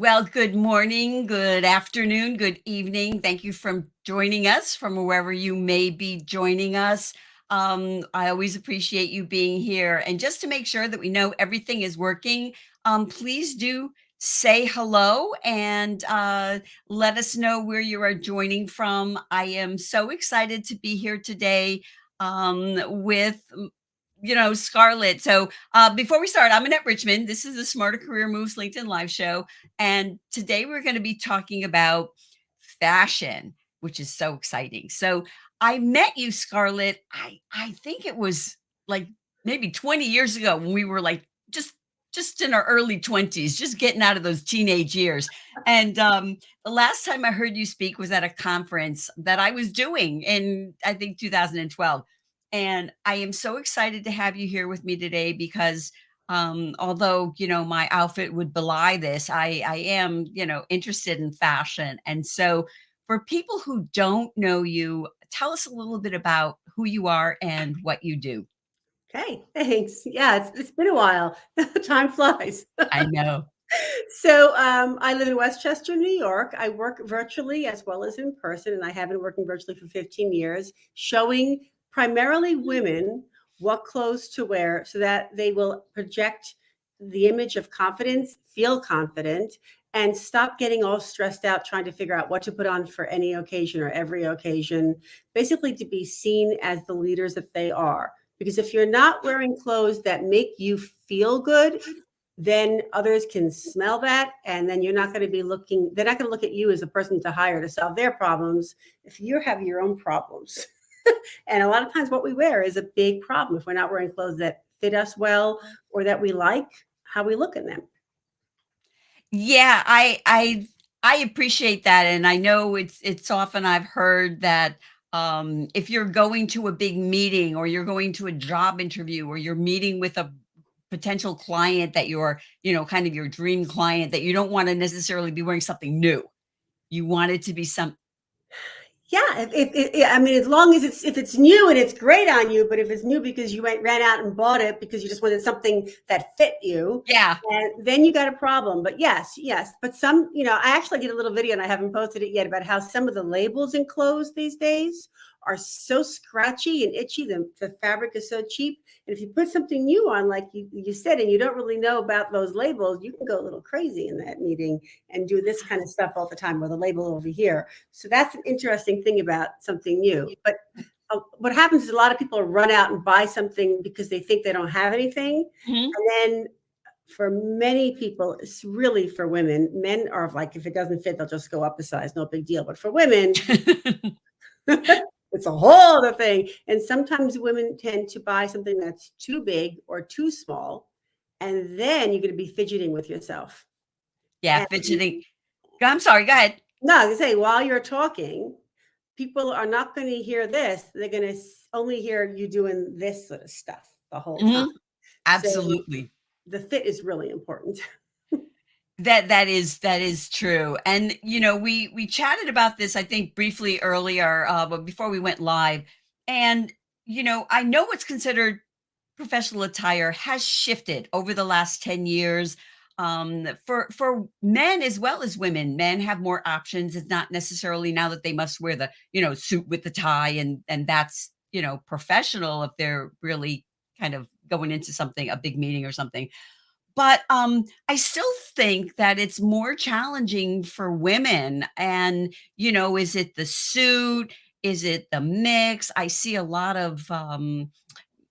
Well, good morning, good afternoon, good evening. Thank you for joining us from wherever you may be joining us. I always appreciate you being here. And just to make sure that we know everything is working, please do say hello and let us know where you are joining from. I am so excited to be here today with Scarlett. So before we start, I'm Annette Richmond. This is the Smarter Career Moves LinkedIn Live Show. And today we're going to be talking about fashion, which is so exciting. So I met you, Scarlett. I think it was like maybe 20 years ago when we were like just in our early 20s, just getting out of those teenage years. And the last time I heard you speak was at a conference that I was doing in, I think, 2012. And I am so excited to have you here with me today because although my outfit would belie this, I am interested in fashion. And so for people who don't know you, tell us a little bit about who you are and what you do. Okay, thanks. Yeah, it's been a while. Time flies. I know. I live in Westchester, New York. I work virtually as well as in person, and I have been working virtually for 15 years, showing primarily women what clothes to wear so that they will project the image of confidence, feel confident, and stop getting all stressed out trying to figure out what to put on for any occasion or every occasion, basically to be seen as the leaders that they are. Because if you're not wearing clothes that make you feel good, then others can smell that. And then you're not going to be looking, they're not going to look at you as a person to hire to solve their problems if you have your own problems. And a lot of times what we wear is a big problem if we're not wearing clothes that fit us well or that we like how we look in them. Yeah, I appreciate that, and I know it's often I've heard that if you're going to a big meeting or you're going to a job interview or you're meeting with a potential client that you're, kind of your dream client, that you don't want to necessarily be wearing something new. You want it to be some. Yeah, I mean, as long as if it's new and it's great on you, but if it's new because you ran out and bought it because you just wanted something that fit you, Yeah. and then you got a problem. But yes. But some, I actually did a little video and I haven't posted it yet about how some of the labels in clothes these days are so scratchy and itchy. The fabric is so cheap. And if you put something new on, like you said, and you don't really know about those labels, you can go a little crazy in that meeting and do this kind of stuff all the time with a label over here. So that's an interesting thing about something new. But what happens is a lot of people run out and buy something because they think they don't have anything. Mhm. And then for many people, it's really for women. Men are like, if it doesn't fit, they'll just go up a size, no big deal. But for women, it's a whole other thing. And sometimes women tend to buy something that's too big or too small. And then you're going to be fidgeting with yourself. Yeah, And fidgeting. I'm sorry, go ahead. no, they say while you're talking, people are not going to hear this. They're going to only hear you doing this sort of stuff the whole time. Mhm. So Absolutely. the fit is really important. That is true. And we chatted about this, I think, briefly earlier, but before we went live. And I know what's considered professional attire has shifted over the last 10 years. For men as well as women, men have more options. It's not necessarily now that they must wear the suit with the tie, and that's professional if they're really kind of going into something, a big meeting or something. But, I still think that it's more challenging for women and, is it the suit? Is it the mix? I see a lot of,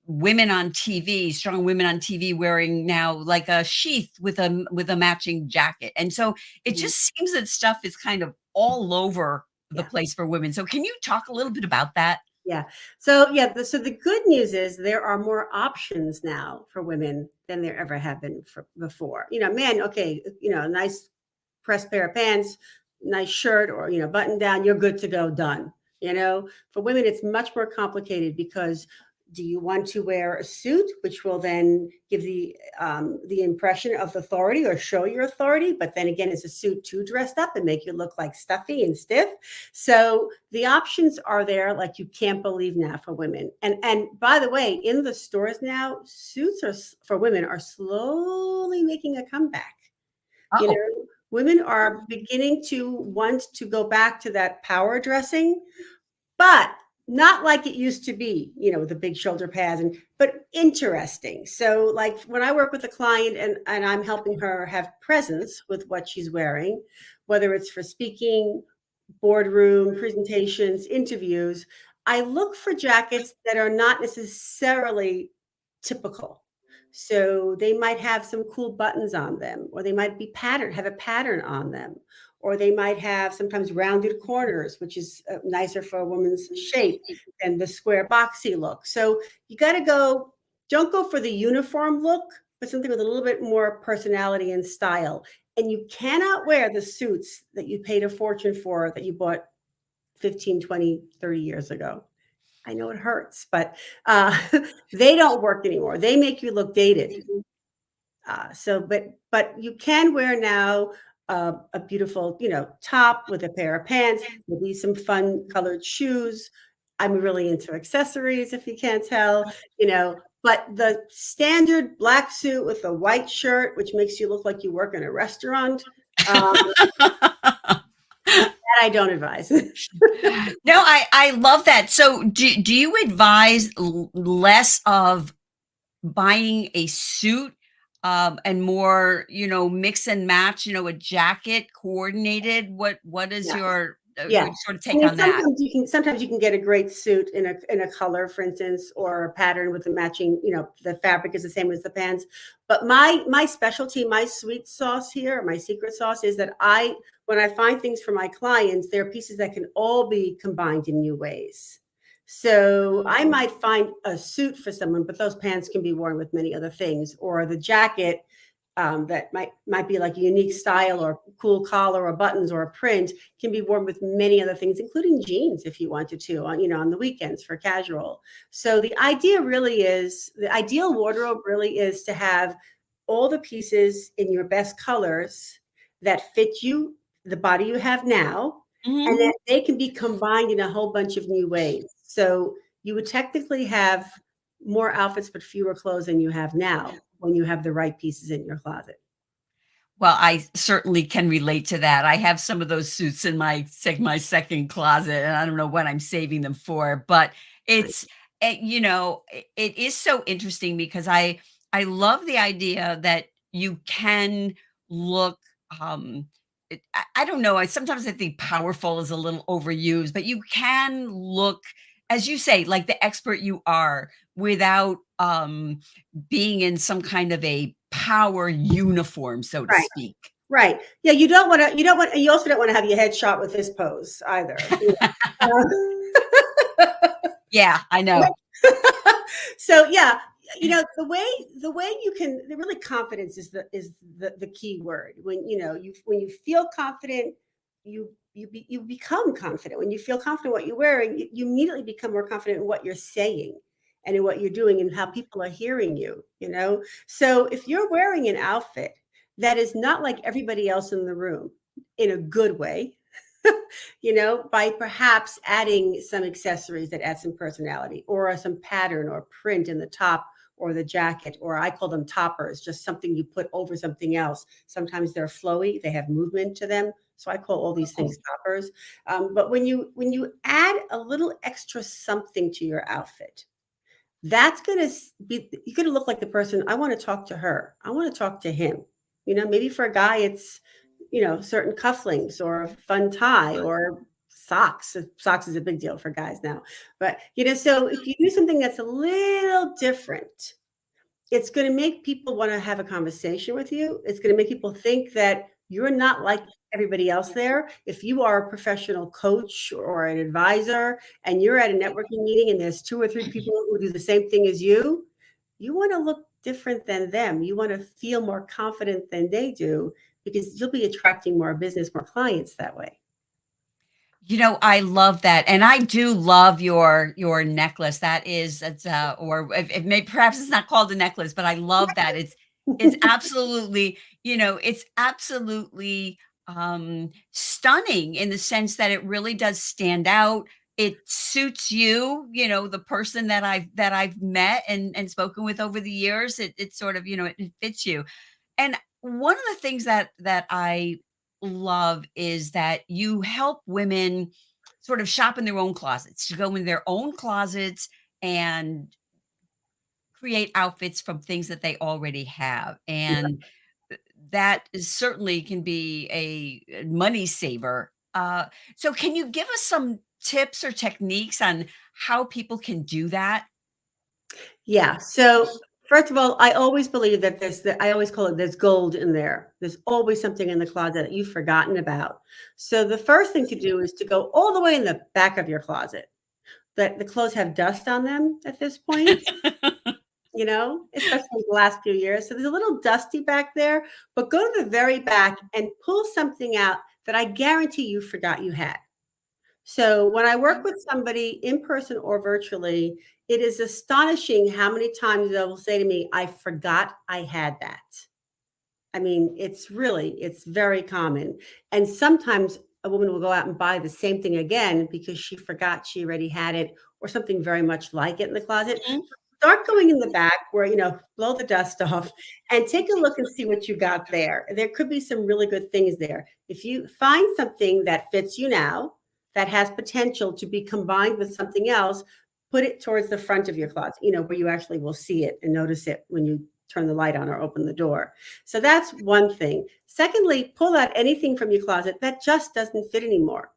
women on TV, strong women on TV wearing now like a sheath with a matching jacket. And so it Mhm. just seems that stuff is kind of all over the Yeah. place for women. So can you talk a little bit about that? Yeah. So the good news is there are more options now for women than there ever have been before. Men, okay, a nice pressed pair of pants, nice shirt, or button down, you're good to go, done. For women, it's much more complicated because do you want to wear a suit, which will then give the impression of authority or show your authority, but then again, is a suit too dressed up and make you look like stuffy and stiff? So the options are there like you can't believe now for women. And by the way, in the stores now, suits for women are slowly making a comeback. You Oh, know, Women are beginning to want to go back to that power dressing, but not like it used to be, with the big shoulder pads, but interesting. So like when I work with a client and I'm helping her have presence with what she's wearing, whether it's for speaking, boardroom, presentations, interviews, I look for jackets that are not necessarily typical. So they might have some cool buttons on them, or they might be have a pattern on them, or they might have sometimes rounded corners, which is nicer for a woman's shape than the square boxy look. So you got to don't go for the uniform look, but something with a little bit more personality and style. And you cannot wear the suits that you paid a fortune for that you bought 15, 20, 30 years ago. I know it hurts, but they don't work anymore. They make you look dated. But you can wear now a beautiful, top with a pair of pants, maybe some fun colored shoes. I'm really into accessories, if you can't tell, but the standard black suit with a white shirt, which makes you look like you work in a restaurant, that I don't advise. No, I love that. So do you advise less of buying a suit and more, mix and match, a jacket coordinated? What is Yeah. your Yeah. sort of I take mean, on that? sometimes you can get a great suit in a color, for instance, or a pattern with the matching, the fabric is the same as the pants. But my specialty, my sweet sauce here, my secret sauce is that when I find things for my clients, there are pieces that can all be combined in new ways. So I might find a suit for someone, but those pants can be worn with many other things, or the jacket that might be like a unique style or cool collar or buttons or a print can be worn with many other things, including jeans if you wanted to on the weekends for casual. So the ideal wardrobe really is to have all the pieces in your best colors that fit you, the body you have now, and Mhm. that they can be combined in a whole bunch of new ways. So you would technically have more outfits but fewer clothes than you have now when you have the right pieces in your closet. Well, I certainly can relate to that. I have some of those suits in my second closet, and I don't know what I'm saving them for, but Right. it's it is so interesting because I love the idea that you can look I don't know, sometimes I think powerful is a little overused, but you can look, as you say, like the expert you are without being in some kind of a power uniform, so to Right. speak. Right. Yeah, you also don't want to have your head shot with this pose either. Yeah, I know. So yeah, the way you can really confidence is the key word. When you feel confident, you become confident. When you feel confident in what you're wearing, you immediately become more confident in what you're saying and in what you're doing and how people are hearing you. So if you're wearing an outfit that is not like everybody else in the room in a good way, by perhaps adding some accessories that add some personality or some pattern or print in the top or the jacket, or I call them toppers, just something you put over something else. Sometimes they're flowy, they have movement to them. So I call all these things toppers. But when you add a little extra something to your outfit, that's going to be, you're going to look like the person. I want to talk to her. I want to talk to him. Maybe for a guy, it's, certain cufflinks or a fun tie or socks. Socks is a big deal for guys now. But, so if you do something that's a little different, it's going to make people want to have a conversation with you. It's going to make people think that you're not like everybody else there. If you are a professional coach or an advisor and you're at a networking meeting and there's two or three people who do the same thing as you want to look different than them. You want to feel more confident than they do because you'll be attracting more business, more clients that way. I love that, and I do love your necklace. It's or if maybe perhaps it's not called a necklace, but I love that. It's absolutely, it's absolutely stunning in the sense that it really does stand out. It suits you, the person that I've met and spoken with over the years. It sort of, it fits you. And one of the things that I love is that you help women sort of shop in their own closets, to go in their own closets and create outfits from things that they already have. And that is certainly can be a money saver. So can you give us some tips or techniques on how people can do that? Yeah. So first of all, I always believe that I always call it there's gold in there. There's always something in the closet that you've forgotten about. So the first thing to do is to go all the way in the back of your closet. That the clothes have dust on them at this point, especially the last few years. So there's a little dusty back there, but go to the very back and pull something out that I guarantee you forgot you had. So when I work with somebody in person or virtually, it is astonishing how many times they will say to me, I forgot I had that. I mean, it's very common. And sometimes a woman will go out and buy the same thing again because she forgot she already had it or something very much like it in the closet. Mhm, Start going in the back where, blow the dust off and take a look and see what you got there. There could be some really good things there. If you find something that fits you now, that has potential to be combined with something else, put it towards the front of your closet, where you actually will see it and notice it when you turn the light on or open the door. So that's one thing. Secondly, pull out anything from your closet that just doesn't fit anymore.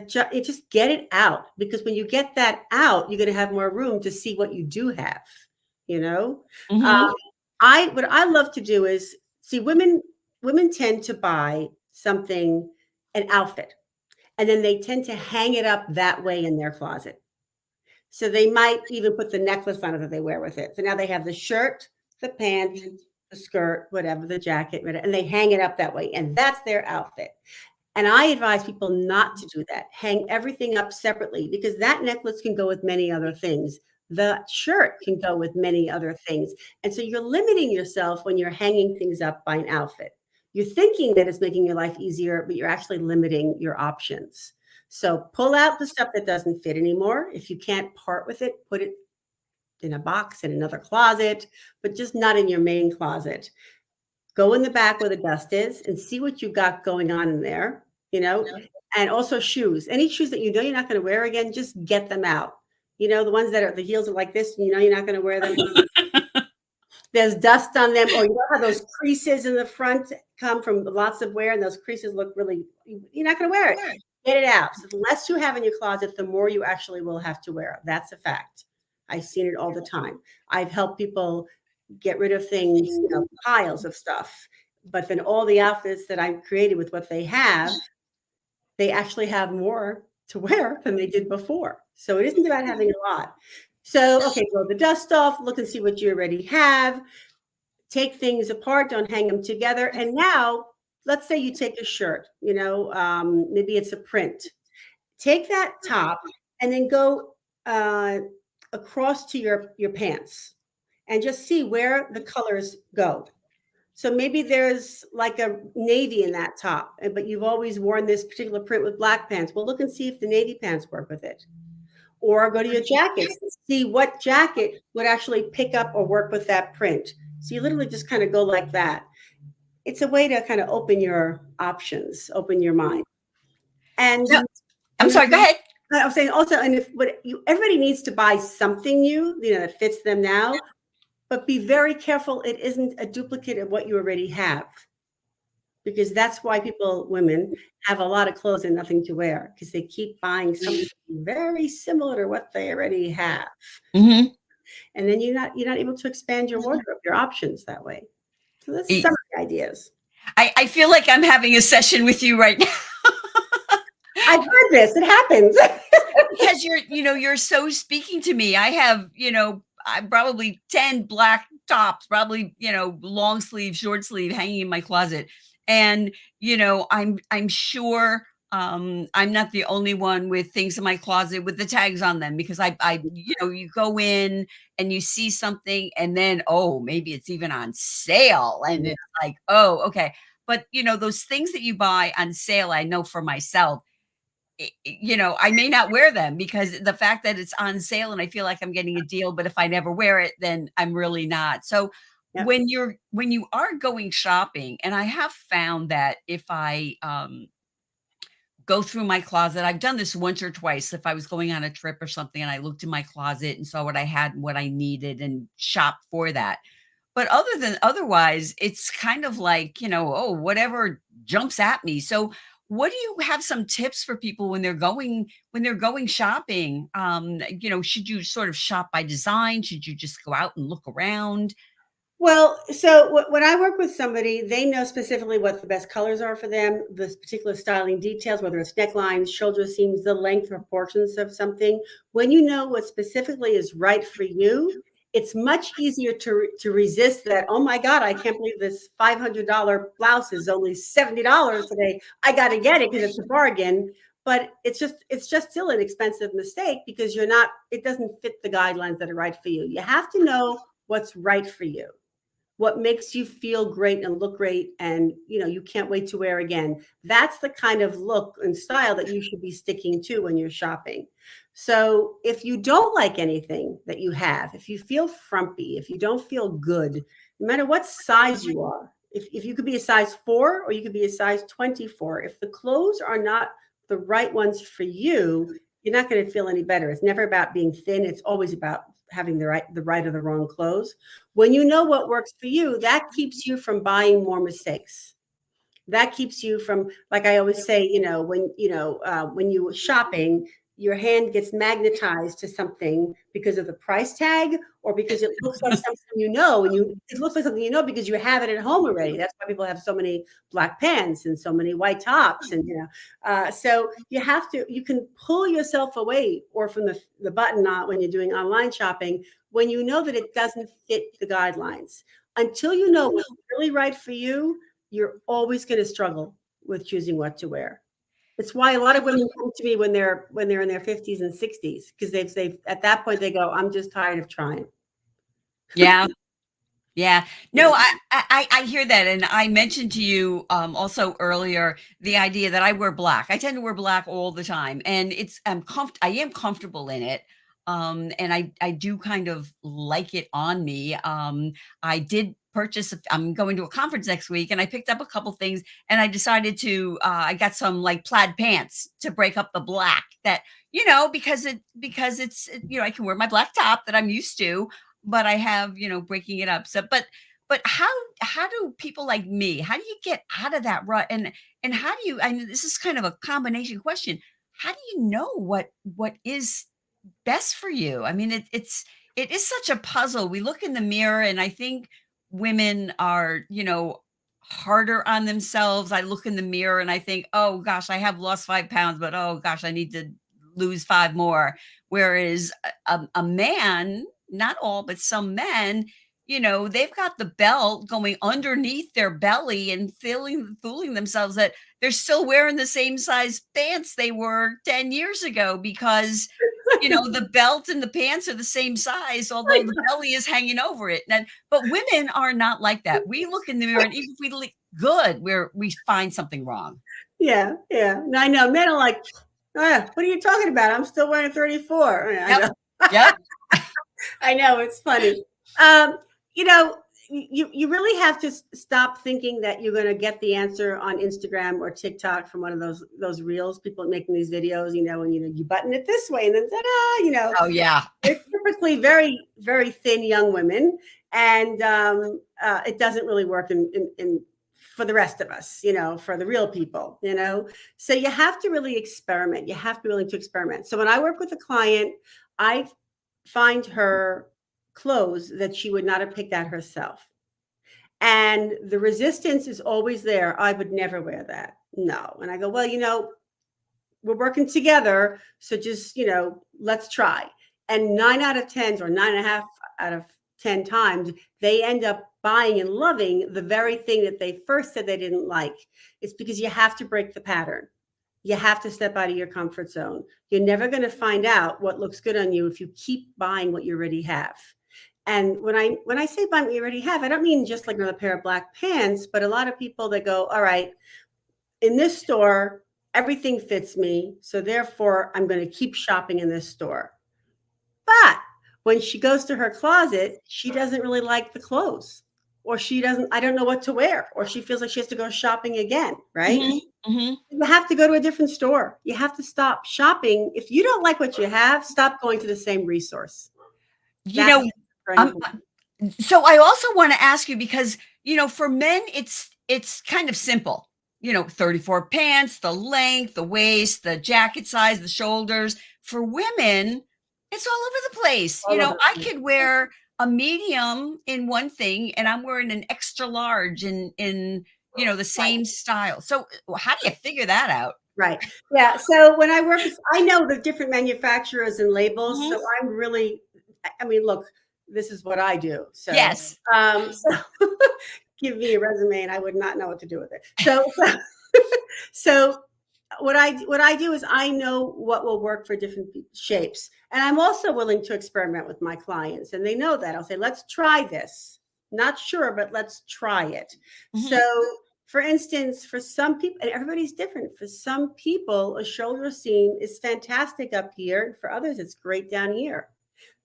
Just get it out, because when you get that out, you're going to have more room to see what you do have. You know, mhm, um, I what I love to do is see women tend to buy something, an outfit, and then they tend to hang it up that way in their closet. So they might even put the necklace on it that they wear with it. So now they have the shirt, the pants, the skirt, whatever, the jacket, whatever, and they hang it up that way, and that's their outfit. And I advise people not to do that. Hang everything up separately, because that necklace can go with many other things. The shirt can go with many other things. And so you're limiting yourself when you're hanging things up by an outfit. You're thinking that it's making your life easier, but you're actually limiting your options. So pull out the stuff that doesn't fit anymore. If you can't part with it, put it in a box in another closet, but just not in your main closet. Go in the back where the dust is and see what you got going on in there, you know, and also shoes. Any shoes that you know you're not going to wear again, just get them out. The ones that are the heels are like this, and you're not going to wear them. There's dust on them, or you know how those creases in the front come from lots of wear, and those creases look really, you're not going to wear it. Get it out. So the less you have in your closet, the more you actually will have to wear. That's a fact. I've seen it all the time. I've helped people get rid of things, piles of stuff. But then all the outfits that I created with what they have, they actually have more to wear than they did before. So it isn't about having a lot. So, okay, blow the dust off, look and see what you already have, take things apart, don't hang them together. And now, let's say you take a shirt, maybe it's a print. Take that top and then go across to your pants and just see where the colors go. So maybe there's like a navy in that top, but you've always worn this particular print with black pants. Well, look and see if the navy pants work with it. Or go to your jackets and see what jacket would actually pick up or work with that print. So you literally just kind of go like that. It's a way to kind of open your options, open your mind. And no, I'm and sorry, go ahead. I was saying also, and if everybody needs to buy something new, that fits them now, but be very careful it isn't a duplicate of what you already have, because that's why women have a lot of clothes and nothing to wear, because they keep buying something very similar to what they already have, Mhm. and then you're not able to expand your wardrobe, your options that way. So that's E some of the ideas. I feel like I'm having a session with you right now. I've heard this. It happens. Because you're so speaking to me. I have, I probably 10 black tops, probably, long sleeve, short sleeve hanging in my closet. And, I'm sure I'm not the only one with things in my closet with the tags on them, because you go in and you see something and then, oh, maybe it's even on sale. And Yeah. it's like, oh, okay. But those things that you buy on sale, I know for myself, I may not wear them because the fact that it's on sale and I feel like I'm getting a deal, but if I never wear it, then I'm really not. So Yep. when you are going shopping, and I have found that if I, go through my closet. I've done this once or twice. If I was going on a trip or something and I looked in my closet and saw what I had and what I needed and shopped for that. But otherwise, it's kind of like, oh, whatever jumps at me. So what do you have some tips for people when they're going shopping? Should you sort of shop by design? Should you just go out and look around? Well, so when I work with somebody, they know specifically what the best colors are for them, the particular styling details, whether it's necklines, shoulder seams, the length proportions of something. When you know what specifically is right for you, it's much easier to resist that. Oh my God, I can't believe this $500 blouse is only $70 today. I got to get it because it's a bargain. But it's just still an expensive mistake because it doesn't fit the guidelines that are right for you. You have to know what's right for you, what makes you feel great and look great, and you can't wait to wear again. That's the kind of look and style that you should be sticking to when you're shopping. So if you don't like anything that you have, if you feel frumpy, if you don't feel good, no matter what size you are, if you could be a size 4 or you could be a size 24, if the clothes are not the right ones for you, you're not going to feel any better. It's never about being thin. It's always about having the right or the wrong clothes. When you know what works for you, that keeps you from buying more mistakes. That keeps you from, like I always say, when you shopping, your hand gets magnetized to something because of the price tag, or because it looks like something it looks like something because you have it at home already. That's why people have so many black pants and so many white tops, and so you can pull yourself away or from the button on when you're doing online shopping, when you know that it doesn't fit the guidelines. Until you know what's really right for you, you're always going to struggle with choosing what to wear. It's why a lot of women come to me when they're in their 50s and 60s, because they've at that point they go, I'm just tired of trying. Yeah. Yeah. No, I hear that, and I mentioned to you, also earlier, the idea that I wear black. I tend to wear black all the time, and I am comfortable in it, and I do kind of like it on me. I did purchase I'm going to a conference next week, and I picked up a couple things, and I decided I got some, like, plaid pants to break up the black that, because I can wear my black top that I'm used to, but I have, breaking it up. So, but how do people like me, how do you get out of that rut? And how do you, I know this is kind of a combination question. How do you know what is best for you? I mean, it is such a puzzle. We look in the mirror, and I think women are, harder on themselves. I look in the mirror and I think, oh gosh, I have lost 5 pounds, but oh gosh, I need to lose five more. Whereas a man, not all, but some men, they've got the belt going underneath their belly and fooling themselves that they're still wearing the same size pants they were 10 years ago because the belt and the pants are the same size, although the belly is hanging over it. But women are not like that. We look in the mirror, and even if we look good, we find something wrong. Yeah, yeah. And I know men are like, what are you talking about? I'm still wearing 34. I Yep. know. Yep. I know, it's funny. Um, you know, you really have to stop thinking that you're going to get the answer on Instagram or TikTok from one of those reels, people making these videos, and you button it this way and then ta-da, Oh yeah. they're typically very, very thin young women, and it doesn't really work in for the rest of us, for the real people. So you have to really experiment. You have to be willing to experiment. So when I work with a client, I find her clothes that she would not have picked out herself. And the resistance is always there. I would never wear that. No. And I go, well, we're working together. So just, let's try. And 9 out of 10 or 9.5 out of 10 times, they end up buying and loving the very thing that they first said they didn't like. It's because you have to break the pattern. You have to step out of your comfort zone. You're never going to find out what looks good on you if you keep buying what you already have. And when I say buy what you already have, I don't mean just like another pair of black pants, but a lot of people that go, all right, in this store, everything fits me. So therefore, I'm going to keep shopping in this store. But when she goes to her closet, she doesn't really like the clothes. or I don't know what to wear, or she feels like she has to go shopping again, right? Mm-hmm. You have to go to a different store. You have to stop shopping. If you don't like what you have, stop going to the same resource. You That's know, very um, important. so I also want to ask you because, for men, it's kind of simple. 34 pants, the length, the waist, the jacket size, the shoulders. For women, it's all over the place. All over I the place. could wear a medium in one thing and I'm wearing an extra large in the same style. So how do you figure that out? Right. Yeah. So when I work with, I know the different manufacturers and labels. So Mhm. I'm really, I mean, look, this is what I do. Yes. So give me a resume and I would not know what to do with it. So what I do is I know what will work for different shapes, and I'm also willing to experiment with my clients, and they know that. I'll say, let's try this. Not sure, but let's try it. So, Mhm. for instance, for some people, and everybody's different. For some people, a shoulder seam is fantastic up here, and for others, it's great down here.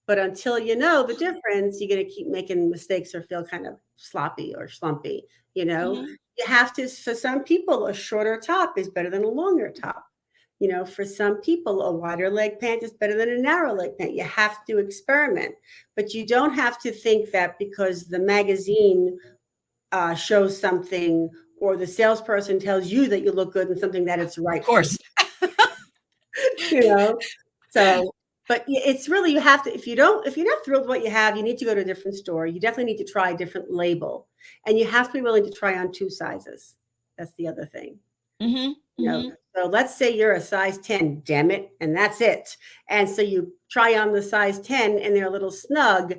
But until you know the difference, you're going to keep making mistakes or feel kind of sloppy or slumpy. You know, Mhm. you have to, for some people, a shorter top is better than a longer top. For some people, a wider leg pant is better than a narrow leg pant. You have to experiment, but you don't have to think that because the magazine shows something or the salesperson tells you that you look good in something that it's Of right for course. you know. So, but it's really, you have to, if you're not thrilled with what you have, you need to go to a different store. You definitely need to try a different label, and you have to be willing to try on 2 sizes. That's the other thing. Mhm. You know, Mhm. so let's say you're a size 10, damn it, and that's it. And so you try on the size 10 and they're a little snug.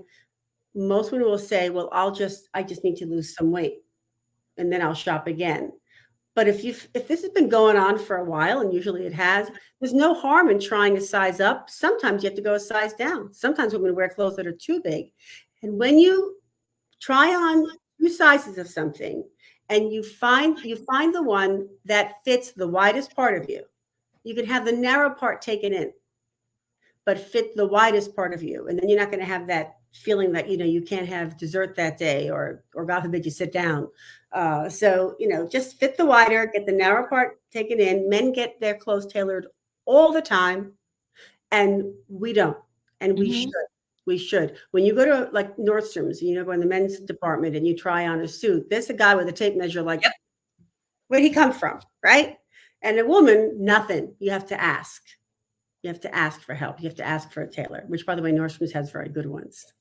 Most women will say, well, I just need to lose some weight and then I'll shop again. But if this has been going on for a while, and usually it has, there's no harm in trying a size up. Sometimes you have to go a size down. Sometimes women wear clothes that are too big. And when you try on 2 sizes of something and you find the one that fits the widest part of you, you can have the narrow part taken in, but fit the widest part of you. And then you're not going to have that feeling that, you can't have dessert that day, or God forbid you sit down. So, just fit the wider, get the narrow part taken in. Men get their clothes tailored all the time, and we don't. And we should. Mhm. We should. When you go to like Nordstrom's, go in the men's department and you try on a suit, there's a guy with a tape measure, like, Yep. where'd he come from? Right. And a woman, nothing. You have to ask. You have to ask for help. You have to ask for a tailor, which, by the way, Nordstrom's has very good ones.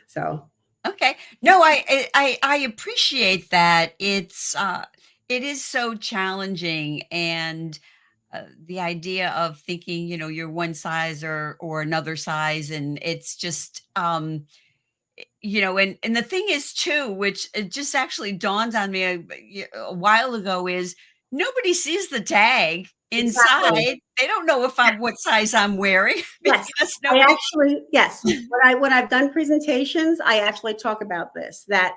So, Okay. No, I appreciate that. It is so challenging, and the idea of thinking, you're one size or another size, and it's just and the thing is too, which it just actually dawned on me a while ago, is nobody sees the tag exactly. inside. They don't know if I'm what size I'm wearing Yes. because nobody. Yes. When I've done presentations, I actually talk about this, that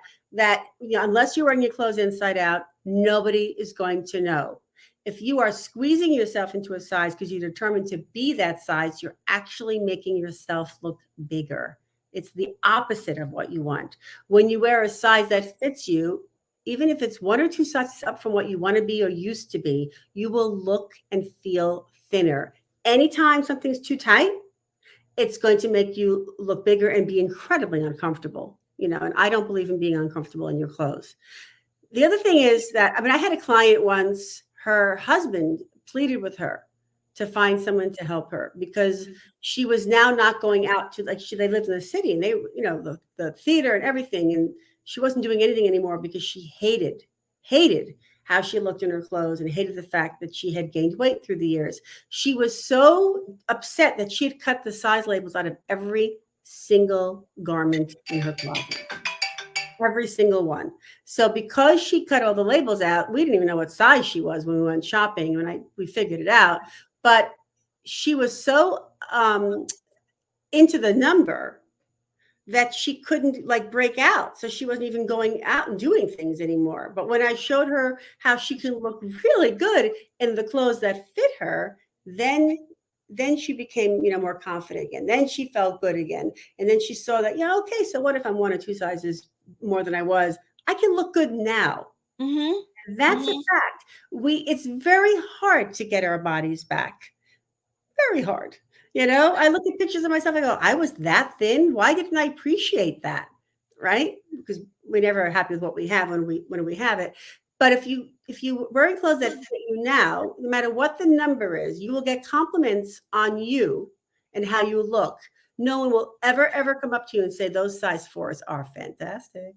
unless you're wearing your clothes inside out, nobody is going to know. If you are squeezing yourself into a size because you're determined to be that size, you're actually making yourself look bigger. It's the opposite of what you want. When you wear a size that fits you, even if it's 1 or 2 sizes up from what you want to be or used to be, you will look and feel thinner. Anytime something's too tight, it's going to make you look bigger and be incredibly uncomfortable, and I don't believe in being uncomfortable in your clothes. The other thing is that, I had a client once, her husband pleaded with her to find someone to help her because she was now not going out to, they lived in the city, and they, the theater and everything. And she wasn't doing anything anymore because she hated how she looked in her clothes and hated the fact that she had gained weight through the years. She was so upset that she had cut the size labels out of every single garment in her closet. Every single one. So because she cut all the labels out, we didn't even know what size she was when we went shopping, and we figured it out. But she was so into the number that she couldn't break out. So she wasn't even going out and doing things anymore. But when I showed her how she can look really good in the clothes that fit her, then then she became, more confident again. Then she felt good again. And then she saw that, yeah, okay, so what if I'm 1 or 2 sizes more than I was? I can look good now. Mhm. That's a Mhm. fact. It's very hard to get our bodies back. Very hard. I look at pictures of myself, I go, I was that thin. Why didn't I appreciate that? Right? Because we never are happy with what we have when we have it. But if you wearing clothes that fit you now, no matter what the number is, you will get compliments on you and how you look. No one will ever come up to you and say those size fours are fantastic.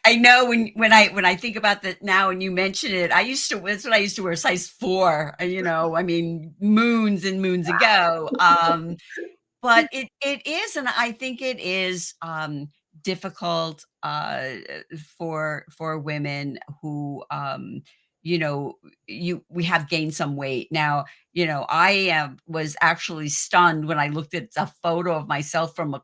I know when I think about that now and you mention it, that's what I used to wear, size 4, I mean, moons and moons ago. But it is, and I think it is, difficult, for women who, you know, we have gained some weight. Now, I, was actually stunned when I looked at a photo of myself from a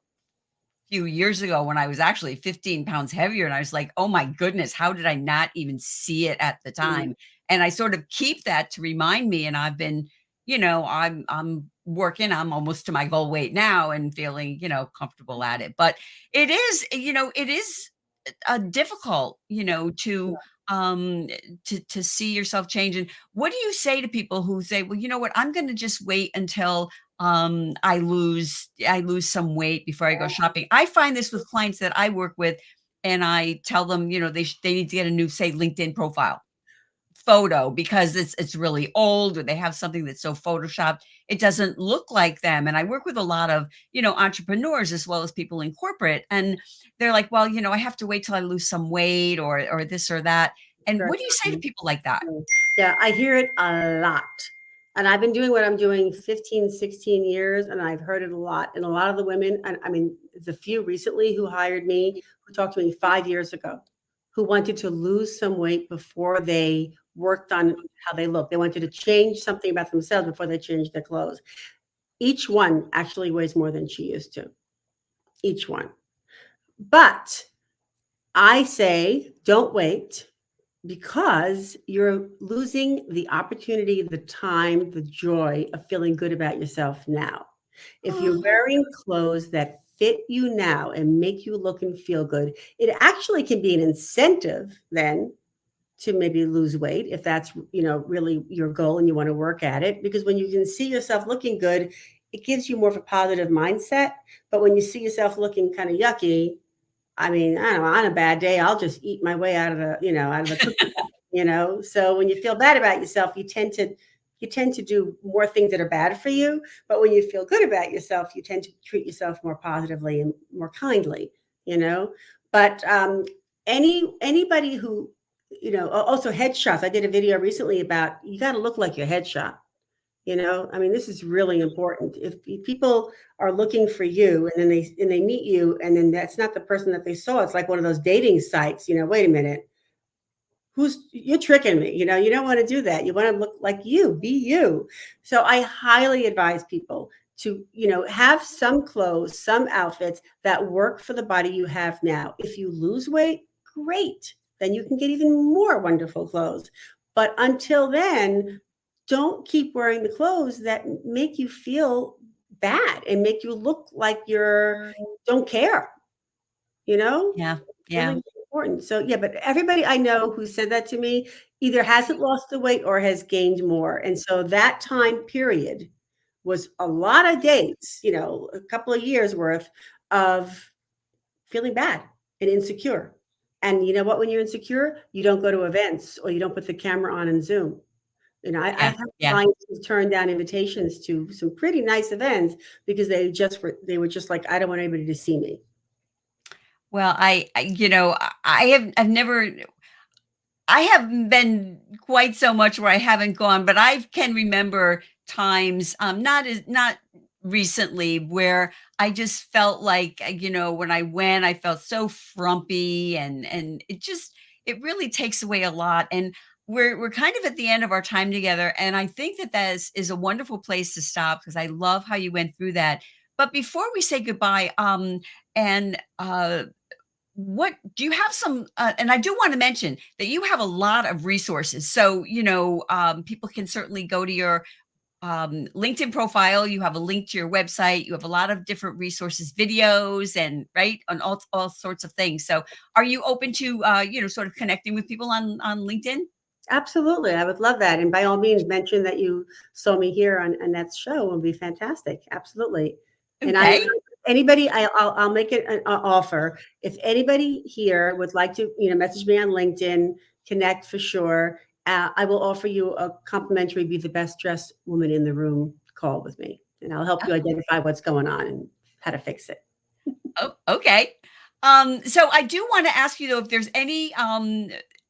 few years ago when I was actually 15 pounds heavier, and I was like, "Oh my goodness, how did I not even see it at the time?" And I sort of keep that to remind me, and I've been, I'm working, I'm almost to my goal weight now and feeling, comfortable at it. But it is difficult, um, to see yourself change. And what do you say to people who say, "Well, you know what? I'm gonna just wait until I lose some weight before I go shopping." I find this with clients that I work with, and I tell them, they need to get a new, say, LinkedIn profile photo because it's really old, or they have something that's so photoshopped it doesn't look like them. And I work with a lot of, entrepreneurs as well as people in corporate, and they're like, "Well, I have to wait till I lose some weight or this or that." And Sure. what do you say to people like that? Yeah, I hear it a lot. And I've been doing what I'm doing 15, 16 years, and I've heard it a lot. And a lot of the women, and I mean, there's a few recently who hired me, who talked to me 5 years ago, who wanted to lose some weight before they worked on how they look. They wanted to change something about themselves before they changed their clothes. Each one actually weighs more than she used to. Each one. But I say, don't wait because you're losing the opportunity, the time, the joy of feeling good about yourself now. If you're Oh, wearing clothes that fit you now and make you look and feel good, it actually can be an incentive then to maybe lose weight if that's, really your goal and you want to work at it. Because when you can see yourself looking good, it gives you more of a positive mindset. But when you see yourself looking kind of yucky, I mean, I don't know, on a bad day, I'll just eat my way out of the cookie cutter. So when you feel bad about yourself, you tend to do more things that are bad for you. But when you feel good about yourself, you tend to treat yourself more positively and more kindly, you know. But anybody who, also headshots. I did a video recently about you got to look like your headshot. I mean, this is really important. If people are looking for you and then they meet you and then that's not the person that they saw, it's like one of those dating sites. Wait a minute, you're tricking me. You don't want to do that. You want to look like you, be you. So I highly advise people to, have some clothes, some outfits that work for the body you have now. If you lose weight, great. Then you can get even more wonderful clothes. But until then, don't keep wearing the clothes that make you feel bad and make you look like you're don't care, you know? yeah, Really yeah. important. So, yeah, but everybody I know who said that to me either hasn't lost the weight or has gained more. And so that time period was a lot of days, a couple of years worth of feeling bad and insecure. And you know what? When you're insecure, you don't go to events or you don't put the camera on and Zoom. I've Yeah, had yeah. clients who turned down invitations to some pretty nice events because they were just like, I don't want anybody to see me. Well, I've never I haven't been quite so much where I haven't gone, but I can remember times, not recently, where I just felt like, when I went, I felt so frumpy, and it really takes away a lot. And we're kind of at the end of our time together, and I think that is a wonderful place to stop because I love how you went through that. But before we say goodbye, and what do you have some, and I do want to mention that you have a lot of resources. So, people can certainly go to your LinkedIn profile. You have a link to your website. You have a lot of different resources, videos, and right on all sorts of things. So, are you open to sort of connecting with people on LinkedIn? Absolutely. I would love that. And by all means, mention that you saw me here on Annette's show would be fantastic. Absolutely. And Okay. anybody, I'll make it an offer. If anybody here would like to, message me on LinkedIn, connect for sure. I will offer you a complimentary "Be the Best Dressed Woman in the Room" call with me, and I'll help you identify what's going on and how to fix it. Oh, okay. So I do want to ask you though, if there's any,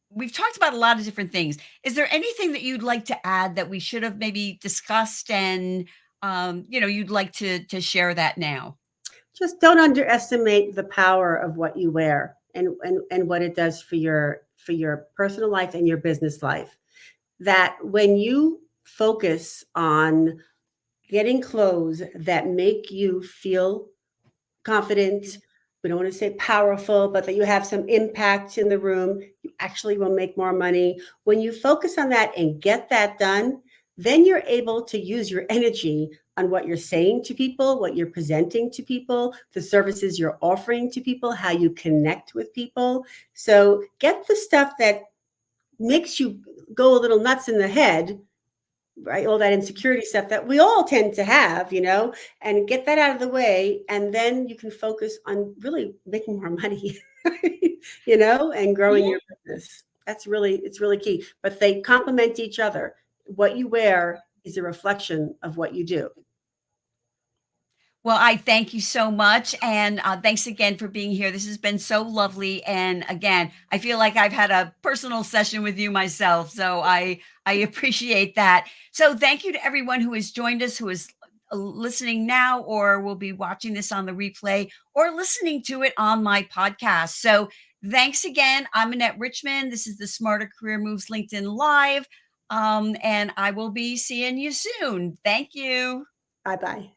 we've talked about a lot of different things. Is there anything that you'd like to add that we should have maybe discussed and, you'd like to share that now? Just don't underestimate the power of what you wear and what it does for your personal life and your business life. That when you focus on getting clothes that make you feel confident, we don't want to say powerful, but that you have some impact in the room, you actually will make more money. When you focus on that and get that done, then you're able to use your energy on what you're saying to people, what you're presenting to people, the services you're offering to people, how you connect with people. So get the stuff that makes you go a little nuts in the head, right? All that insecurity stuff that we all tend to have, and get that out of the way. And then you can focus on really making more money, and growing Yeah. your business. It's really key. But they complement each other. What you wear is a reflection of what you do. Well, I thank you so much. And thanks again for being here. This has been so lovely. And again, I feel like I've had a personal session with you myself. So I appreciate that. So thank you to everyone who has joined us, who is listening now, or will be watching this on the replay, or listening to it on my podcast. So thanks again. I'm Annette Richmond. This is the Smarter Career Moves LinkedIn Live. And I will be seeing you soon. Thank you. Bye bye.